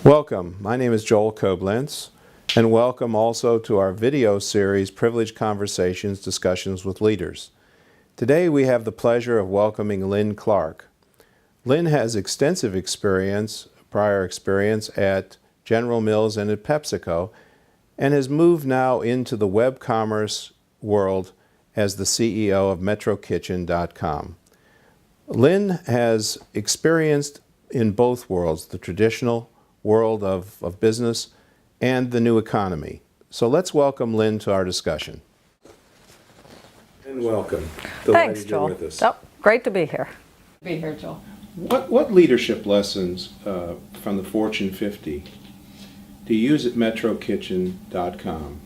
Welcome. My name is Joel Koblenz, and welcome also to our video series, Privileged Conversations, Discussions with Leaders. Today we have the pleasure of welcoming Lynn Clark. Lynn has extensive prior experience at General Mills and at PepsiCo, and has moved now into the web commerce world as the CEO of MetroKitchen.com. Lynn has experienced in both worlds, the traditional world of business and the new economy. So let's welcome Lynn to our discussion. And welcome. Thanks, Joel. With us. Oh, great to be here. Be here, Joel. What leadership lessons from the Fortune 50 do you use at MetroKitchen.com,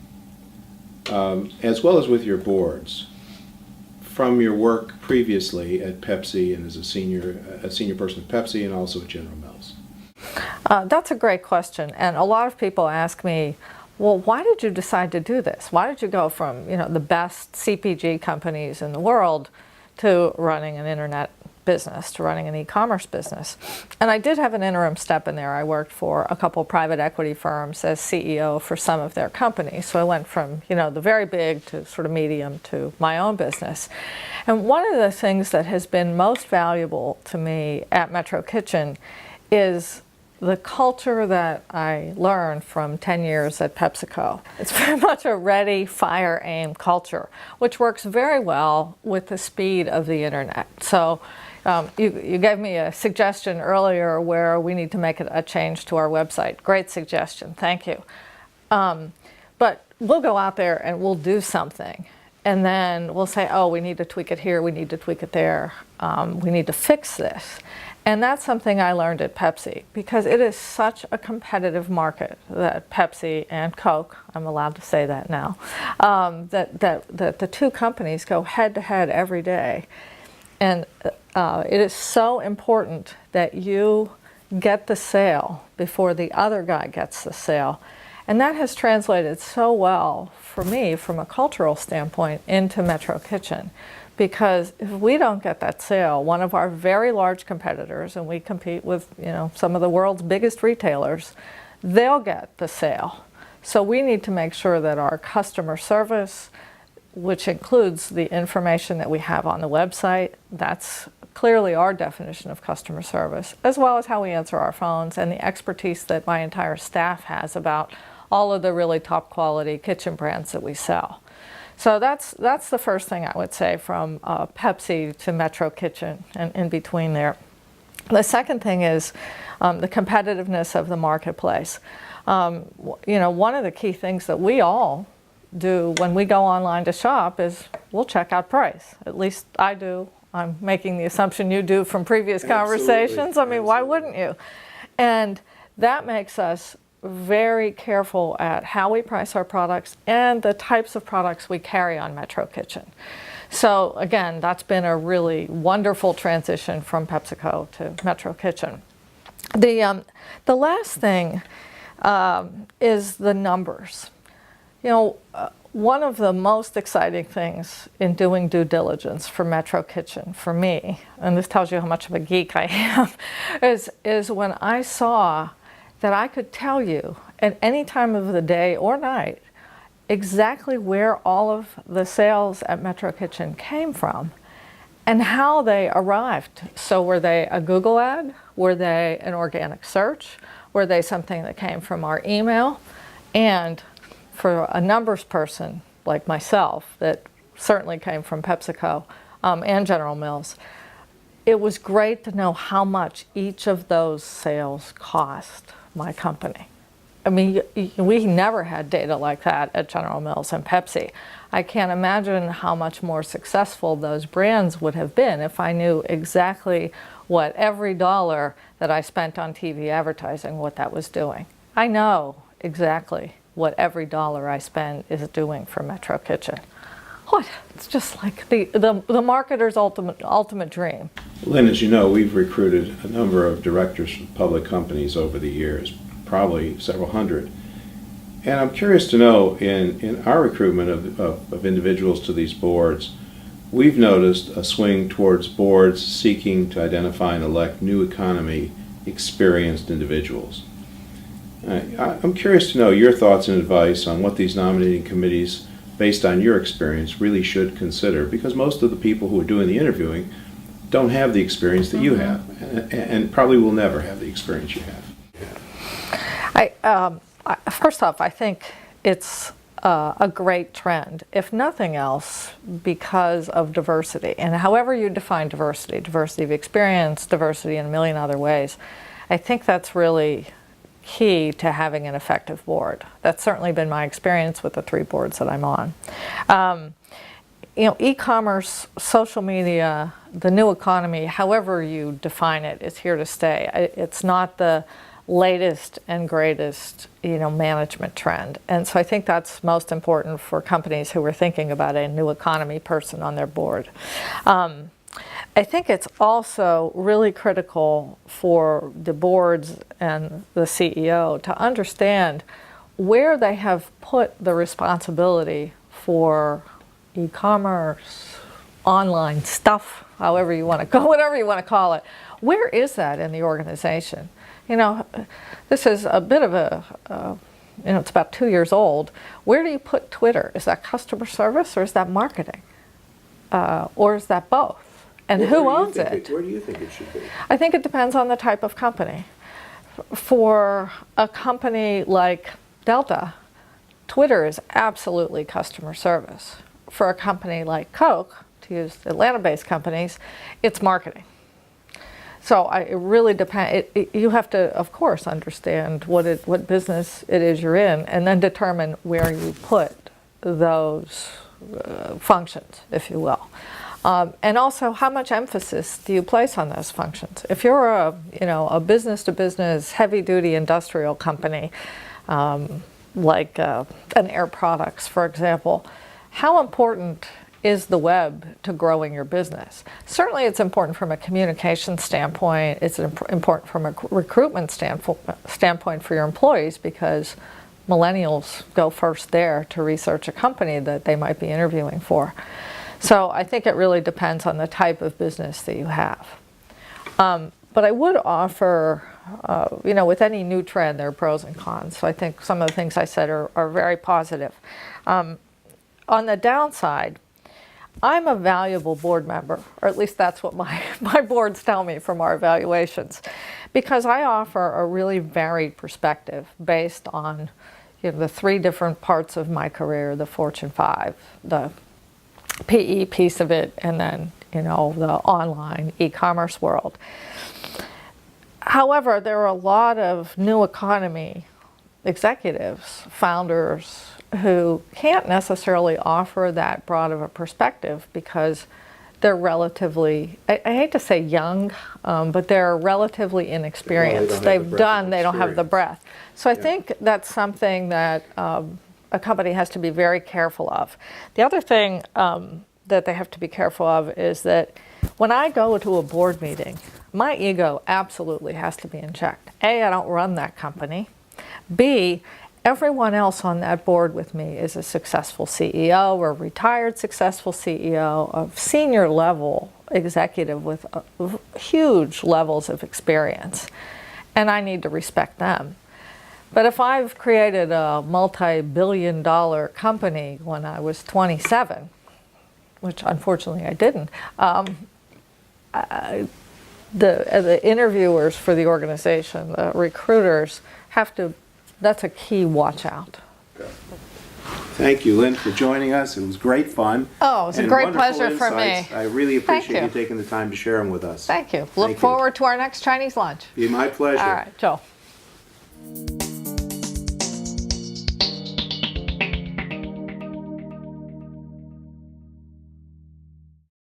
as well as with your boards, from your work previously at Pepsi and as a senior person at Pepsi and also at General Mills? That's a great question, and a lot of people ask me, well, why did you decide to do this? Why did you go from the best CPG companies in the world to running an internet business, to running an e-commerce business? And I did have an interim step in there. I worked for a couple private equity firms as CEO for some of their companies. So I went from the very big to sort of medium to my own business. And one of the things that has been most valuable to me at Metro Kitchen is the culture that I learned from 10 years at PepsiCo. It's very much a ready, fire, aim culture, which works very well with the speed of the internet. So you gave me a suggestion earlier where we need to make a change to our website. Great suggestion, thank you. But we'll go out there and we'll do something. And then we'll say, oh, we need to tweak it here, we need to tweak it there, we need to fix this. And that's something I learned at Pepsi, because it is such a competitive market that Pepsi and Coke, I'm allowed to say that now, that the two companies go head to head every day. And it is so important that you get the sale before the other guy gets the sale. And that has translated so well for me from a cultural standpoint into Metro Kitchen. Because if we don't get that sale, one of our very large competitors, and we compete with some of the world's biggest retailers, they'll get the sale. So we need to make sure that our customer service, which includes the information that we have on the website, that's clearly our definition of customer service, as well as how we answer our phones and the expertise that my entire staff has about all of the really top quality kitchen brands that we sell. So that's the first thing I would say from Pepsi to Metro Kitchen and in between there. The second thing is the competitiveness of the marketplace. One of the key things that we all do when we go online to shop is we'll check out price. At least I do. I'm making the assumption you do from previous conversations. I mean, why wouldn't you? And that makes us very careful at how we price our products and the types of products we carry on Metro Kitchen. So again, that's been a really wonderful transition from PepsiCo to Metro Kitchen. The last thing is the numbers. One of the most exciting things in doing due diligence for Metro Kitchen, for me, and this tells you how much of a geek I am, is when I saw that I could tell you at any time of the day or night exactly where all of the sales at Metro Kitchen came from and how they arrived. So were they a Google ad? Were they an organic search? Were they something that came from our email? And for a numbers person like myself that certainly came from PepsiCo and General Mills, it was great to know how much each of those sales cost my company. I mean, we never had data like that at General Mills and Pepsi. I can't imagine how much more successful those brands would have been if I knew exactly what every dollar that I spent on TV advertising, what that was doing. I know exactly what every dollar I spend is doing for Metro Kitchen. What? It's just like the marketer's ultimate dream. Lynn, as you know, we've recruited a number of directors from public companies over the years, probably several hundred. And I'm curious to know, in our recruitment of individuals to these boards, we've noticed a swing towards boards seeking to identify and elect new economy experienced individuals. I'm curious to know your thoughts and advice on what these nominating committees, based on your experience, really should consider, because most of the people who are doing the interviewing don't have the experience that you have, and probably will never have the experience you have. First off, I think it's a great trend, if nothing else, because of diversity. And however you define diversity, diversity of experience, diversity in a million other ways, I think that's really key to having an effective board. That's certainly been my experience with the 3 boards that I'm on. E-commerce, social media, the new economy, however you define it, is here to stay. It's not the latest and greatest, management trend. And so I think that's most important for companies who are thinking about a new economy person on their board. I think it's also really critical for the boards and the CEO to understand where they have put the responsibility for e-commerce, online stuff, however you want to go, whatever you want to call it. Where is that in the organization? This is a bit of it's about 2 years old. Where do you put Twitter? Is that customer service, or is that marketing? Or is that both? And who owns it? Where do you think it should be? I think it depends on the type of company. For a company like Delta, Twitter is absolutely customer service. For a company like Coke, to use Atlanta-based companies, it's marketing. So it really depends. You have to, of course, understand what business it is you're in, and then determine where you put those functions, if you will. And also, how much emphasis do you place on those functions? If you're a business-to-business, heavy-duty industrial company, like an Air Products, for example, how important is the web to growing your business? Certainly it's important from a communication standpoint. It's important from a recruitment standpoint for your employees, because millennials go first there to research a company that they might be interviewing for. So I think it really depends on the type of business that you have. But I would offer, with any new trend, there are pros and cons. So I think some of the things I said are very positive. On the downside, I'm a valuable board member, or at least that's what my boards tell me from our evaluations, because I offer a really varied perspective based on the 3 different parts of my career: the Fortune 5, the PE piece of it, and then the online e-commerce world. However, there are a lot of new economy executives, founders, who can't necessarily offer that broad of a perspective because they're relatively, I hate to say young, but they're relatively inexperienced. They don't have the breadth. So I think that's something that a company has to be very careful of. The other thing that they have to be careful of is that when I go to a board meeting, my ego absolutely has to be in check. A, I don't run that company. B, everyone else on that board with me is a successful CEO or retired successful CEO, a senior level executive with huge levels of experience, and I need to respect them. But if I've created a multi-billion-dollar company when I was 27, which unfortunately I didn't, the interviewers for the organization, the recruiters, that's a key watch out. Thank you, Lynn, for joining us. It was great fun. Oh, it was a great pleasure for me. I really appreciate you taking the time to share them with us. Thank you. Look forward to our next Chinese lunch. Be my pleasure. All right, Joe.